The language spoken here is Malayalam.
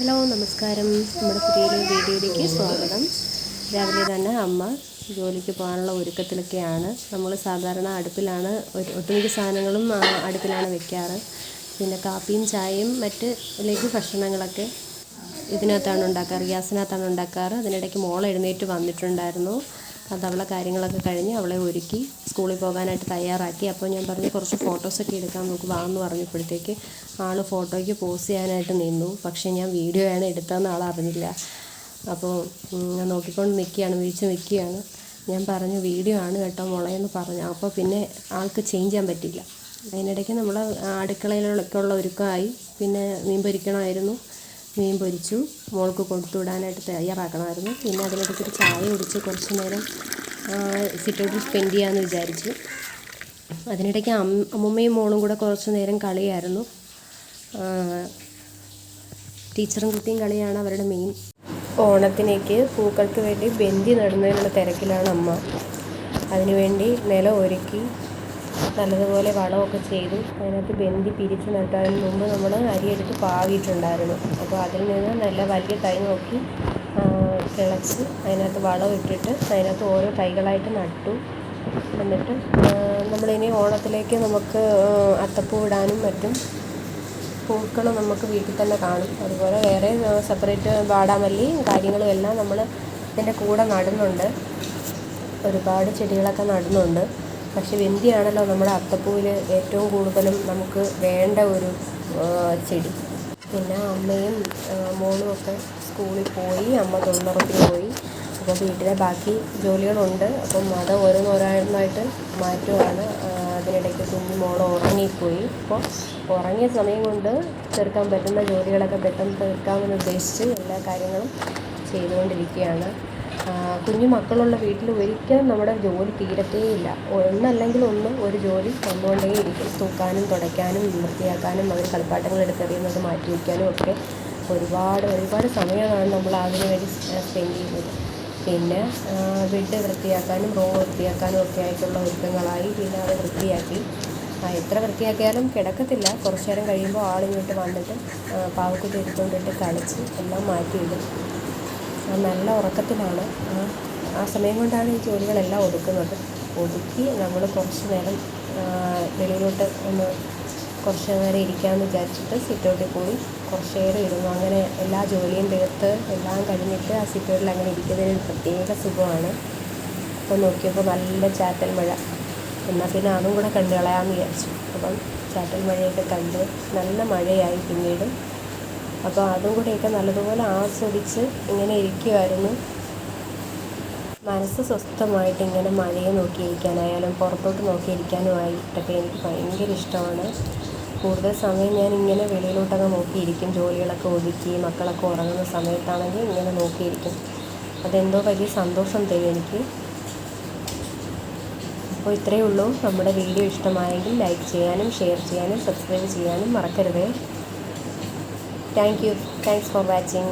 ഹലോ നമസ്കാരം. നമ്മുടെ പുതിയൊരു വീഡിയോയിലേക്ക് സ്വാഗതം. രാവിലെ തന്നെ അമ്മ ജോലിക്ക് പോകാനുള്ള ഒരുക്കത്തിലൊക്കെയാണ്. നമ്മൾ സാധാരണ അടുപ്പിലാണ് ഒട്ടുമിക്ക സാധനങ്ങളും അടുപ്പിലാണ് വെക്കാറ്. പിന്നെ കാപ്പിയും ചായയും മറ്റ് ലഘു ഭക്ഷണങ്ങളൊക്കെ ഇതിനകത്താണ് ഉണ്ടാക്കാറ്, ഗ്യാസിനകത്താണ് ഉണ്ടാക്കാറ്. അതിനിടയ്ക്ക് മോൾ എഴുന്നേറ്റ് വന്നിട്ടുണ്ടായിരുന്നു. അത് അവളെ കാര്യങ്ങളൊക്കെ കഴിഞ്ഞ് അവളെ ഒരുക്കി സ്കൂളിൽ പോകാനായിട്ട് തയ്യാറാക്കി. അപ്പോൾ ഞാൻ പറഞ്ഞു കുറച്ച് ഫോട്ടോസൊക്കെ എടുക്കാൻ നോക്ക് വാ എന്ന് പറഞ്ഞപ്പോഴത്തേക്ക് ആൾ ഫോട്ടോയ്ക്ക് പോസ് ചെയ്യാനായിട്ട് നിന്നു. പക്ഷേ ഞാൻ വീഡിയോ ആണ് എടുത്തതെന്ന് ആൾ അറിഞ്ഞില്ല. അപ്പോൾ ഞാൻ നോക്കിക്കൊണ്ട് നിൽക്കുകയാണ്, വീഴ്ച നിൽക്കുകയാണ്. ഞാൻ പറഞ്ഞു വീഡിയോ ആണ് കേട്ടോ മോളെ എന്ന് പറഞ്ഞു. അപ്പോൾ പിന്നെ ആൾക്ക് ചേഞ്ച് ചെയ്യാൻ പറ്റില്ല. അതിനിടയ്ക്ക് നമ്മൾ അടുക്കളയിലൊക്കെ ഉള്ള ഒരുക്കമായി. പിന്നെ മീൻ പൊരിക്കണമായിരുന്നു, മീൻ പൊരിച്ചു. മോൾക്ക് കൊടുത്തു വിടാനായിട്ട് തയ്യാറാക്കണമായിരുന്നു. പിന്നെ അതിനിടയ്ക്കൊരു ചായ കുടിച്ച് കുറച്ച് നേരം സിറ്റൗട്ടിൽ സ്പെൻഡ് ചെയ്യാമെന്ന് വിചാരിച്ചു. അതിനിടയ്ക്ക് അമ്മൂമ്മയും മോളും കൂടെ കുറച്ച് നേരം കളിയായിരുന്നു. ടീച്ചറും കുട്ടിയും കളിയാണ് അവരുടെ മെയിൻ. ഓണത്തിനേക്ക് പൂക്കൾക്ക് വേണ്ടി ബന്ദി നടുന്നതിനുള്ള തിരക്കിലാണ് അമ്മ. അതിനുവേണ്ടി നിലം ഒരുക്കി നല്ലതുപോലെ വളമൊക്കെ ചെയ്തു. അതിനകത്ത് ബന്ദി പിരിച്ച് നട്ടതിന് മുമ്പ് നമ്മൾ അരിയെടുത്ത് പാവിയിട്ടുണ്ടായിരുന്നു. അപ്പോൾ അതിൽ നിന്ന് നല്ല വലിയ തൈ നോക്കി കിളച്ച് അതിനകത്ത് വളം ഇട്ടിട്ട് അതിനകത്ത് ഓരോ തൈകളായിട്ട് നട്ടു. എന്നിട്ട് നമ്മളിനി ഓണത്തിലേക്ക് നമുക്ക് അത്തപ്പൂ ഇടാനും മറ്റും പൂക്കൾ നമുക്ക് വീട്ടിൽ തന്നെ കാണും. അതുപോലെ വേറെ സെപ്പറേറ്റ് വാടാമല്ലി കാര്യങ്ങളും എല്ലാം നമ്മൾ ഇതിൻ്റെ കൂടെ നടുന്നുണ്ട്. ഒരുപാട് ചെടികളൊക്കെ നടുന്നുണ്ട്. പക്ഷേ ബന്ദിയാണല്ലോ നമ്മുടെ അത്തപ്പൂവിൽ ഏറ്റവും കൂടുതലും നമുക്ക് വേണ്ട ഒരു ചെടി. പിന്നെ അമ്മയും മോളും ഒക്കെ സ്കൂളിൽ പോയി, അമ്മ തൊഴിലുറപ്പിന് പോയി. അപ്പോൾ വീട്ടിലെ ബാക്കി ജോലികളുണ്ട്. അപ്പം അത് ഓരോന്നോരോന്നായിട്ട് മാറ്റുകയാണ്. അതിനിടയ്ക്ക് കുഞ്ഞു മോൾ ഉറങ്ങിപ്പോയി. അപ്പോൾ ഉറങ്ങിയ സമയം കൊണ്ട് തീർക്കാൻ പറ്റുന്ന ജോലികളൊക്കെ പെട്ടെന്ന് തീർക്കാമെന്ന് ഉദ്ദേശിച്ച് എല്ലാ കാര്യങ്ങളും ചെയ്തുകൊണ്ടിരിക്കുകയാണ്. കുഞ്ഞു മക്കളുള്ള വീട്ടിൽ ഒരിക്കലും നമ്മുടെ ജോലി തീരത്തേയില്ല. ഒന്നല്ലെങ്കിൽ ഒന്ന് ഒരു ജോലി വന്നുകൊണ്ടേയിരിക്കും. തൂക്കാനും തുടയ്ക്കാനും വൃത്തിയാക്കാനും അവർ കളിപ്പാട്ടങ്ങൾ എടുത്തെറിയുന്നത് മാറ്റി വയ്ക്കാനും ഒക്കെ ഒരുപാട് സമയമാണ് നമ്മൾ അതിന് വേണ്ടി സ്പെൻഡ് ചെയ്യുന്നത്. പിന്നെ ബെഡ് വൃത്തിയാക്കാനും റൂം വൃത്തിയാക്കാനും ഒക്കെ ആയിട്ടുള്ള ഒരുക്കങ്ങളായി. പിന്നെ അത് വൃത്തിയാക്കി എത്ര വൃത്തിയാക്കിയാലും കിടക്കത്തില്ല. കുറച്ച് നേരം കഴിയുമ്പോൾ ആളിങ്ങോട്ട് വന്നിട്ട് പാവക്കുട്ടി എടുത്തുകൊണ്ടിട്ട് കളിച്ച് എല്ലാം മാറ്റിയിടും. നല്ല ഉറക്കത്തിലാണ്. ആ സമയം കൊണ്ടാണ് ഈ ജോലികളെല്ലാം ഒതുക്കി നമ്മൾ കുറച്ച് നേരം വെളിയിലോട്ട് കുറച്ച് നേരം ഇരിക്കാമെന്ന് വിചാരിച്ചിട്ട് സിറ്റൗട്ടിൽ പോയി കുറച്ച് നേരം ഇരുന്നു. അങ്ങനെ എല്ലാ ജോലിയും തീർത്ത് എല്ലാം കഴിഞ്ഞിട്ട് ആ സിറ്റൗട്ടിൽ അങ്ങനെ ഇരിക്കുന്നതിന് പ്രത്യേക സുഖമാണ്. അപ്പോൾ നോക്കിയപ്പോൾ നല്ല ചാറ്റൽ മഴ. എന്നാൽ പിന്നെ അതും കൂടെ കണ്ടു കളയാമെന്ന് വിചാരിച്ചു. അപ്പം ചാറ്റൽ മഴയൊക്കെ കണ്ട് നല്ല മഴയായി പിന്നീട്. അപ്പോൾ അതും കൂടെയൊക്കെ നല്ലതുപോലെ ആസ്വദിച്ച് ഇങ്ങനെ ഇരിക്കുമായിരുന്നു. മനസ്സ് സ്വസ്ഥമായിട്ട് ഇങ്ങനെ മഴയെ നോക്കിയിരിക്കാനായാലും പുറത്തോട്ട് നോക്കിയിരിക്കാനുമായിട്ടൊക്കെ എനിക്ക് ഭയങ്കര ഇഷ്ടമാണ്. കൂടുതൽ സമയം ഞാൻ ഇങ്ങനെ വെളിയിലോട്ടൊക്കെ നോക്കിയിരിക്കും. ജോലികളൊക്കെ ഒതുക്കി മക്കളൊക്കെ ഉറങ്ങുന്ന സമയത്താണെങ്കിൽ ഇങ്ങനെ നോക്കിയിരിക്കും. അതെന്തോ വലിയ സന്തോഷം തരും എനിക്ക്. അപ്പോൾ ഇത്രയേ ഉള്ളൂ. നമ്മുടെ വീഡിയോ ഇഷ്ടമായെങ്കിൽ ലൈക്ക് ചെയ്യാനും ഷെയർ ചെയ്യാനും സബ്സ്ക്രൈബ് ചെയ്യാനും മറക്കരുതേ. Thanks for watching.